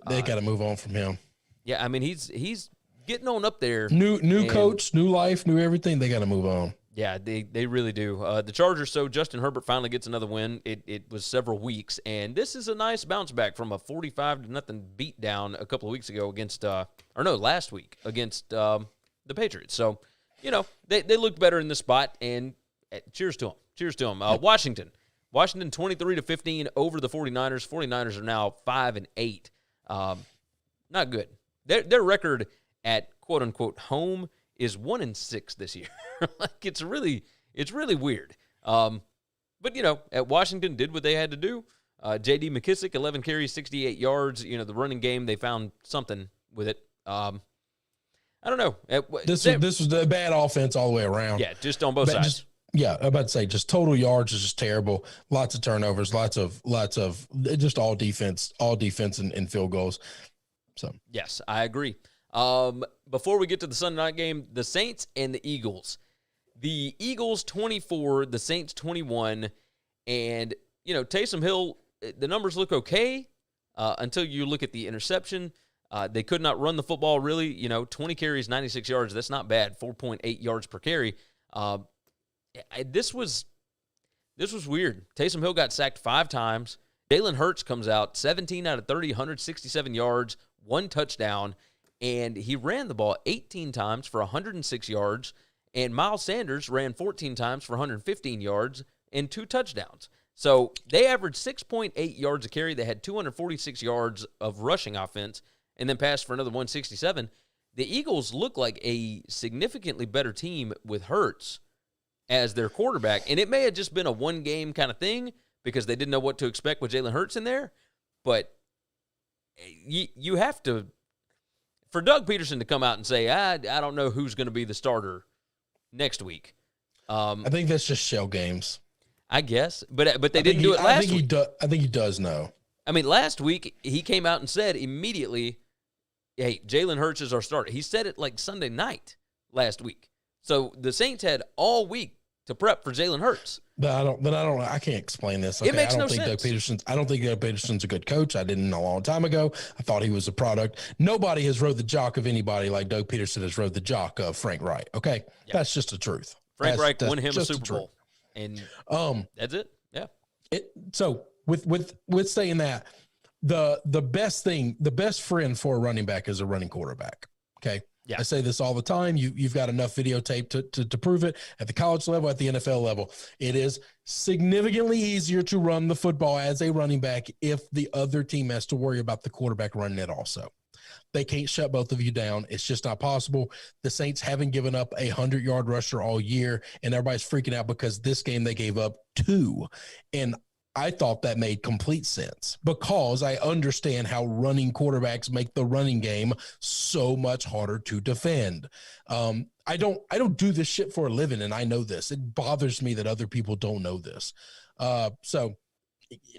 They got to move on from him. Yeah, I mean he's getting on up there. New coach, new life, new everything. They got to move on. Yeah, they really do. The Chargers, so Justin Herbert finally gets another win. It was several weeks, and this is a nice bounce back from a 45-0 beatdown a couple of weeks ago against, last week against the Patriots. So, they looked better in this spot, and cheers to them. Cheers to them. Washington 23-15 over the 49ers. 49ers are now 5-8. Not good. Their record at quote unquote home is 1-6 this year. Like it's really weird. But at Washington did what they had to do. J.D. McKissick, 11 carries, 68 yards. The running game, they found something with it. I don't know. This was the bad offense all the way around. Yeah, just on both sides. I'm about to say just total yards is just terrible. Lots of turnovers, lots of just all defense and field goals. So yes, I agree. Before we get to the Sunday night game, the Saints and the Eagles. The Eagles 24, the Saints 21, and Taysom Hill. The numbers look okay until you look at the interception. They could not run the football really. 20 carries, 96 yards. That's not bad. 4.8 yards per carry. This was weird. Taysom Hill got sacked 5 times. Jalen Hurts comes out 17 out of 30, 167 yards, 1 touchdown, and he ran the ball 18 times for 106 yards, and Miles Sanders ran 14 times for 115 yards and 2 touchdowns. So they averaged 6.8 yards a carry. They had 246 yards of rushing offense and then passed for another 167. The Eagles look like a significantly better team with Hurts as their quarterback, and it may have just been a one-game kind of thing because they didn't know what to expect with Jalen Hurts in there, but you have to, for Doug Peterson to come out and say, I don't know who's going to be the starter next week. I think that's just shell games. I guess, but they didn't do it last week. I think he does know. I mean, last week he came out and said immediately, hey, Jalen Hurts is our starter. He said it like Sunday night last week. So the Saints had all week to prep for Jalen Hurts. I can't explain this. Okay? It makes I don't no think sense. I don't think Doug Peterson's a good coach. I didn't know a long time ago. I thought he was a product. Nobody has rode the jock of anybody like Doug Peterson has rode the jock of Frank Reich. Okay, yeah. That's just the truth. Reich won him a Super Bowl, and that's it. Yeah. So with saying that, the best friend for a running back is a running quarterback. Okay. Yeah. I say this all the time. You've got enough videotape to prove it at the college level, at the NFL level. It is significantly easier to run the football as a running back if the other team has to worry about the quarterback running it also. They can't shut both of you down. It's just not possible. The Saints haven't given up a 100-yard rusher all year, and everybody's freaking out because this game they gave up 2. And I thought that made complete sense because I understand how running quarterbacks make the running game so much harder to defend. I don't do this shit for a living, and I know this. It bothers me that other people don't know this. So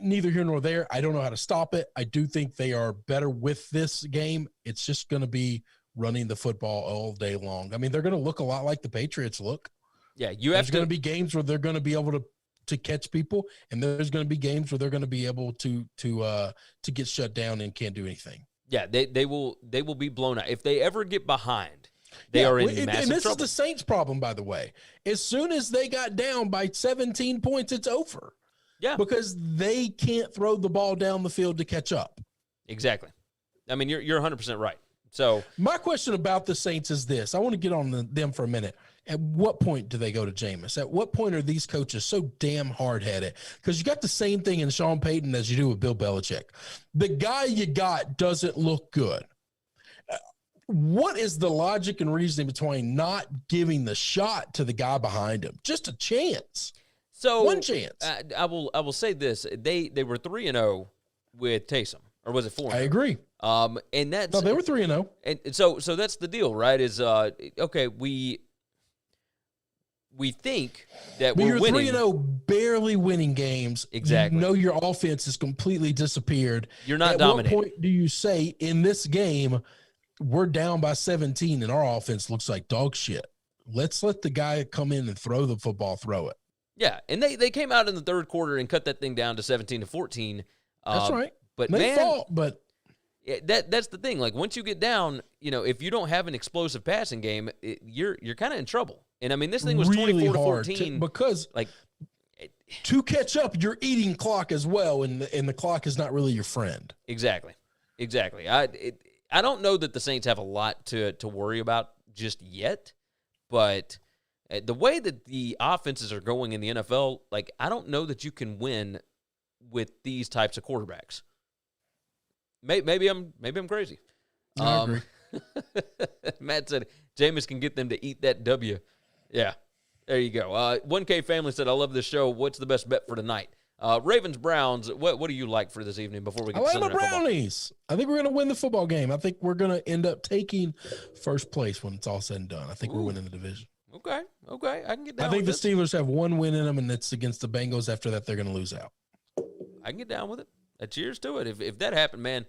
neither here nor there. I don't know how to stop it. I do think they are better with this game. It's just going to be running the football all day long. I mean, they're going to look a lot like the Patriots look. Yeah, There's going to be games where they're going to be able to catch people, and there's going to be games where they're going to be able to get shut down and can't do anything. Yeah, they will be blown out if they ever get behind. They are in massive trouble. And this is the Saints' problem, by the way. As soon as they got down by 17 points, it's over. Yeah, because they can't throw the ball down the field to catch up. Exactly. I mean, you're 100% right. So my question about the Saints is this. I want to get on them for a minute. At what point do they go to Jameis? At what point are these coaches so damn hard-headed? Because you got the same thing in Sean Payton as you do with Bill Belichick. The guy you got doesn't look good. What is the logic and reasoning between not giving the shot to the guy behind him? Just a chance. So one chance. I will say this. They were 3-0 with Taysom. Or was it 4-0? I agree. And that's no, they were 3-0. And so that's the deal, right? Is okay, we think that but we're winning. You're 3-0, barely winning games. Exactly. You know your offense has completely disappeared. You're not dominating. At what point do you say in this game we're down by 17 and our offense looks like dog shit? Let's let the guy come in and throw the football, throw it. Yeah, and they came out in the third quarter and cut that thing down to 17-14. That's right. But they fought, but that's the thing. Like once you get down, if you don't have an explosive passing game, you're kind of in trouble. And I mean, this thing was really 24-14 because like to catch up, you're eating clock as well, and the clock is not really your friend. Exactly. I don't know that the Saints have a lot to worry about just yet, but the way that the offenses are going in the NFL, like, I don't know that you can win with these types of quarterbacks. Maybe I'm crazy. I agree. Matt said Jameis can get them to eat that W. Yeah, there you go. 1K Family said, I love this show. What's the best bet for tonight? Ravens, Browns, what do you like for this evening before we get to I Sunday like my Night Football? Brownies. I think we're going to win the football game. I think we're going to end up taking first place when it's all said and done. I think we're winning the division. Okay. I can get down I think with the this. Steelers have one win in them, and it's against the Bengals. After that, they're going to lose out. I can get down with it. Cheers to it. If that happened, man,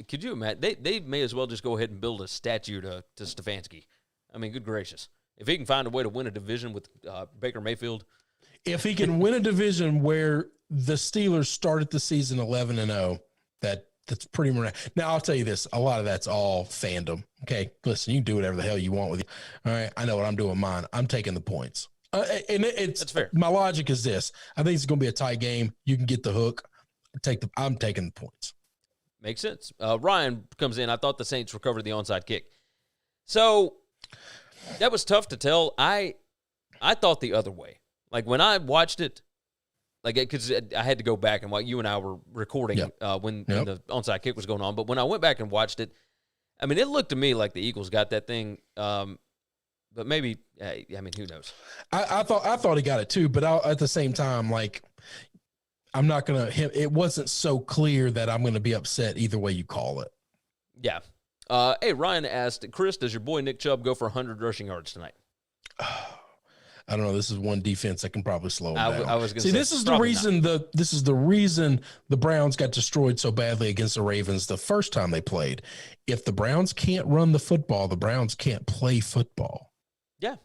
could you imagine? They may as well just go ahead and build a statue to Stefanski. I mean, good gracious. If he can find a way to win a division with Baker Mayfield. If he can win a division where the Steelers started the season 11-0, that's pretty much. Now, I'll tell you this. A lot of that's all fandom. Okay, listen, you can do whatever the hell you want with it. All right, I know what I'm doing with mine. I'm taking the points. That's fair. My logic is this. I think it's going to be a tight game. You can get the hook. I'm taking the points. Makes sense. Ryan comes in. I thought the Saints recovered the onside kick. So that was tough to tell. I thought the other way. Like, when I watched it, like, because I had to go back and you and I were recording when the onside kick was going on. But when I went back and watched it, I mean, it looked to me like the Eagles got that thing. But maybe, I mean, who knows? I thought he got it too, but at the same time, like, I'm not going to – it wasn't so clear that I'm going to be upset either way you call it. Yeah. Hey, Ryan asked, Chris, does your boy Nick Chubb go for 100 rushing yards tonight? I don't know. This is one defense that can probably slow him down. I was going to say, this is the reason the Browns got destroyed so badly against the Ravens the first time they played. If the Browns can't run the football, the Browns can't play football. Yeah.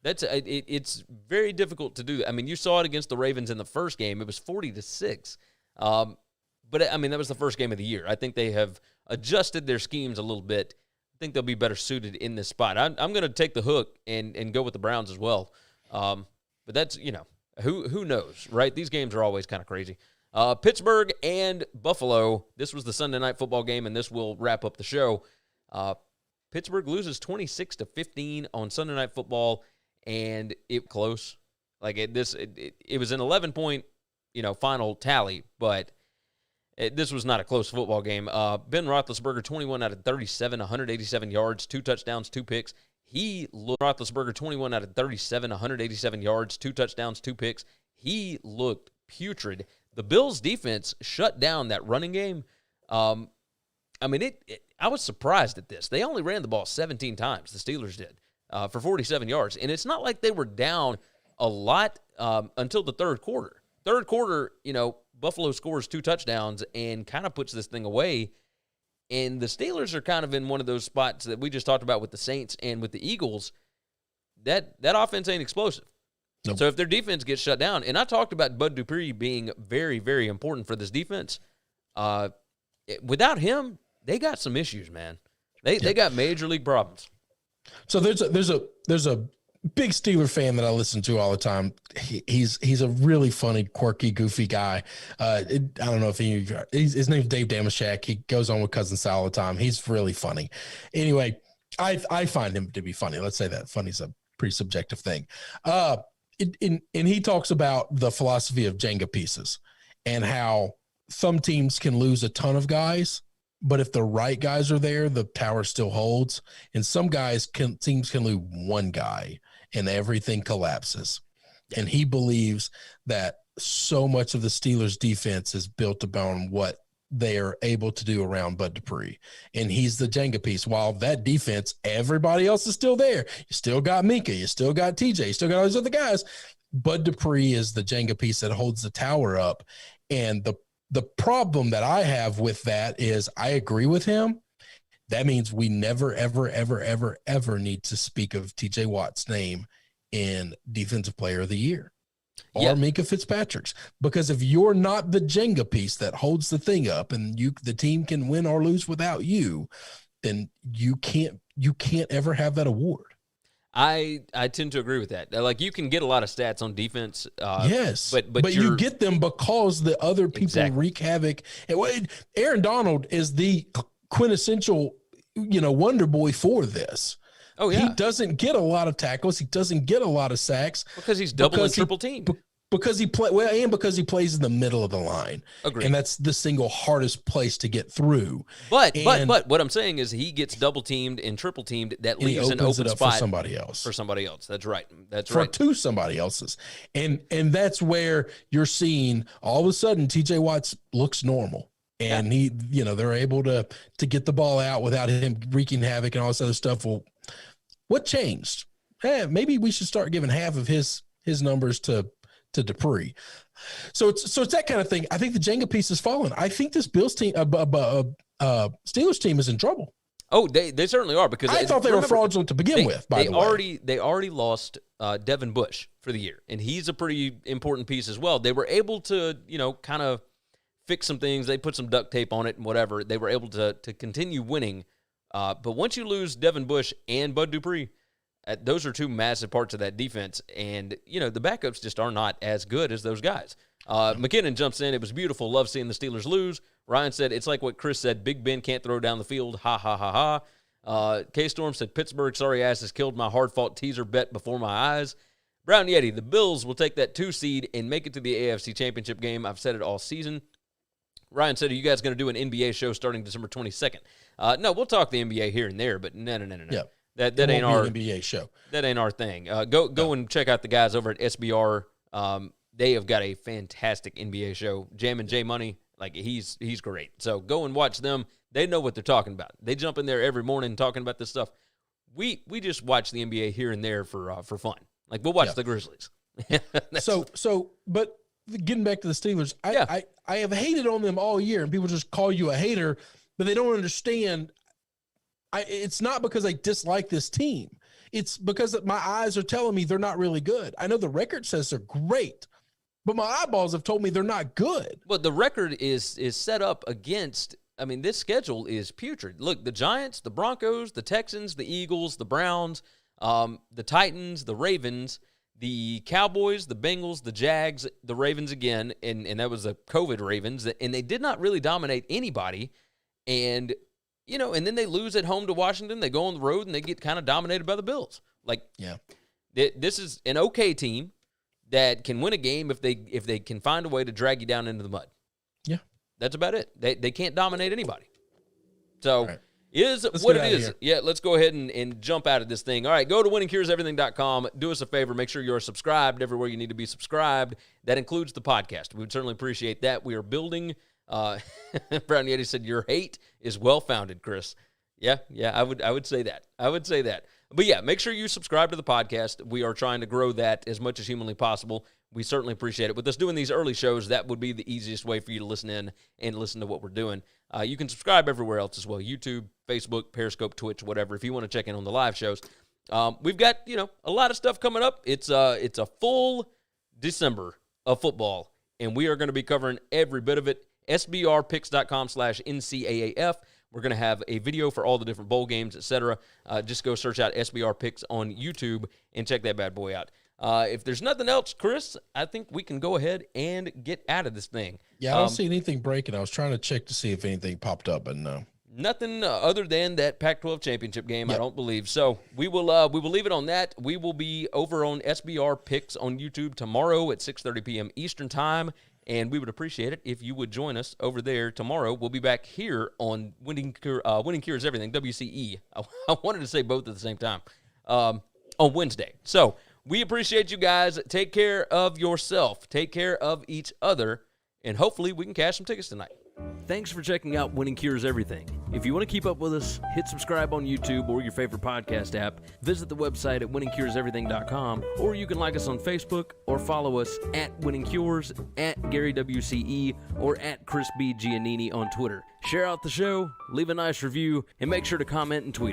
It's very difficult to do that. I mean, you saw it against the Ravens in the first game. It was 40-6. But, I mean, that was the first game of the year. I think they have adjusted their schemes a little bit. I think they'll be better suited in this spot. I'm going to take the hook and go with the Browns as well. But that's, who knows, right? These games are always kind of crazy. Pittsburgh and Buffalo. This was the Sunday Night Football game, and this will wrap up the show. Pittsburgh loses 26-15 on Sunday Night Football, and it close. Like, it was an 11-point, final tally, but this was not a close football game. Ben Roethlisberger, 21 out of 37, 187 yards, 2 touchdowns, 2 picks. Roethlisberger, 21 out of 37, 187 yards, 2 touchdowns, 2 picks. He looked putrid. The Bills' defense shut down that running game. I mean, I was surprised at this. They only ran the ball 17 times, the Steelers did, for 47 yards. And it's not like they were down a lot until the third quarter. Third quarter, Buffalo scores 2 touchdowns and kind of puts this thing away. And the Steelers are kind of in one of those spots that we just talked about with the Saints and with the Eagles. That offense ain't explosive. Nope. So if their defense gets shut down, and I talked about Bud Dupree being very, very important for this defense, without him, they got some issues, man. They got major league problems. So there's a big Steeler fan that I listen to all the time. He's a really funny, quirky, goofy guy. I don't know if his name's Dave Damashek. He goes on with Cousin Sal all the time. He's really funny. Anyway, I find him to be funny. Let's say that funny's a pretty subjective thing. And he talks about the philosophy of Jenga pieces and how some teams can lose a ton of guys, but if the right guys are there, the tower still holds. And some teams can lose one guy and everything collapses. And he believes that so much of the Steelers' defense is built upon what they are able to do around Bud Dupree. And he's the Jenga piece. While that defense, everybody else is still there. You still got Minka. You still got TJ. You still got all these other guys. Bud Dupree is the Jenga piece that holds the tower up. And the problem that I have with that is I agree with him. That means we never, ever, ever, ever, ever need to speak of TJ Watt's name in Defensive Player of the Year or Minka Fitzpatrick's, because if you're not the Jenga piece that holds the thing up and the team can win or lose without you, then you can't ever have that award. I tend to agree with that. Like, you can get a lot of stats on defense. Yes, but you get them because the other people wreak havoc. And Aaron Donald is the quintessential, wonder boy for this. Oh yeah, he doesn't get a lot of tackles. He doesn't get a lot of sacks because he's double and triple teamed. Because he because he plays in the middle of the line. Agreed. And that's the single hardest place to get through. But what I'm saying is he gets double teamed and triple teamed. That leaves an open spot for somebody else. That's right. For two somebody else's. And that's where you're seeing all of a sudden TJ Watts looks normal. And he, they're able to get the ball out without him wreaking havoc and all this other stuff. Well, what changed? Maybe we should start giving half of his numbers to Dupree. So it's that kind of thing. I think the Jenga piece has fallen. I think this Bills team, Steelers team is in trouble. Oh, they certainly are, because I thought they were fraudulent to begin with. They already lost Devin Bush for the year, and he's a pretty important piece as well. They were able to kind of fix some things. They put some duct tape on it and whatever. They were able to continue winning. But once you lose Devin Bush and Bud Dupree, those are two massive parts of that defense. And, the backups just are not as good as those guys. McKinnon jumps in. It was beautiful. Love seeing the Steelers lose. Ryan said, it's like what Chris said, Big Ben can't throw down the field. Ha, ha, ha, ha. K-Storm said, Pittsburgh, sorry ass, has killed my hard-fought teaser bet before my eyes. Brown Yeti, the Bills will take that 2 seed and make it to the AFC Championship game. I've said it all season. Ryan said, are you guys going to do an NBA show starting December 22nd? No, we'll talk the NBA here and there, but no. Yep. That ain't our NBA show. That ain't our thing. Go and check out the guys over at SBR. They have got a fantastic NBA show. Jammin' J Money, like he's great. So go and watch them. They know what they're talking about. They jump in there every morning talking about this stuff. We just watch the NBA here and there for fun. Like we'll watch the Grizzlies. But getting back to the Steelers, I have hated on them all year, and people just call you a hater, but they don't understand. It's not because I dislike this team. It's because my eyes are telling me they're not really good. I know the record says they're great, but my eyeballs have told me they're not good. Well, the record is set up against, this schedule is putrid. Look, the Giants, the Broncos, the Texans, the Eagles, the Browns, the Titans, the Ravens, the Cowboys, the Bengals, the Jags, the Ravens again, and that was the COVID Ravens, and they did not really dominate anybody. And and then they lose at home to Washington. They go on the road, and they get kind of dominated by the Bills. This is an okay team that can win a game if they can find a way to drag you down into the mud. Yeah. That's about it. They can't dominate anybody. So right. Is what it is. Yeah, let's go ahead and jump out of this thing. All right, go to winningcureseverything.com. Do us a favor. Make sure you're subscribed everywhere you need to be subscribed. That includes the podcast. We would certainly appreciate that. We are building Brown Yeti said your hate is well-founded, Chris. Yeah, I would say that. But yeah, make sure you subscribe to the podcast. We are trying to grow that as much as humanly possible. We certainly appreciate it. With us doing these early shows, that would be the easiest way for you to listen in and listen to what we're doing. You can subscribe everywhere else as well, YouTube, Facebook, Periscope, Twitch, whatever, if you want to check in on the live shows. We've got, a lot of stuff coming up. It's a full December of football, and we are going to be covering every bit of it. SBRpicks.com/NCAAF. We're going to have a video for all the different bowl games, etc. Just go search out SBR Picks on YouTube and check that bad boy out. If there's nothing else, Chris, I think we can go ahead and get out of this thing. Yeah, I don't see anything breaking. I was trying to check to see if anything popped up, but no. Nothing other than that Pac-12 championship game, yep. I don't believe. So we will leave it on that. We will be over on SBR Picks on YouTube tomorrow at 6:30 p.m. Eastern Time. And we would appreciate it if you would join us over there tomorrow. We'll be back here on Winning Cures Everything, WCE. I wanted to say both at the same time, on Wednesday. So we appreciate you guys. Take care of yourself. Take care of each other. And hopefully we can cash some tickets tonight. Thanks for checking out Winning Cures Everything. If you want to keep up with us, hit subscribe on YouTube or your favorite podcast app. Visit the website at winningcureseverything.com, or you can like us on Facebook or follow us at Winning Cures, at Gary WCE, or at Chris B. Giannini on Twitter. Share out the show, leave a nice review, and make sure to comment and tweet us.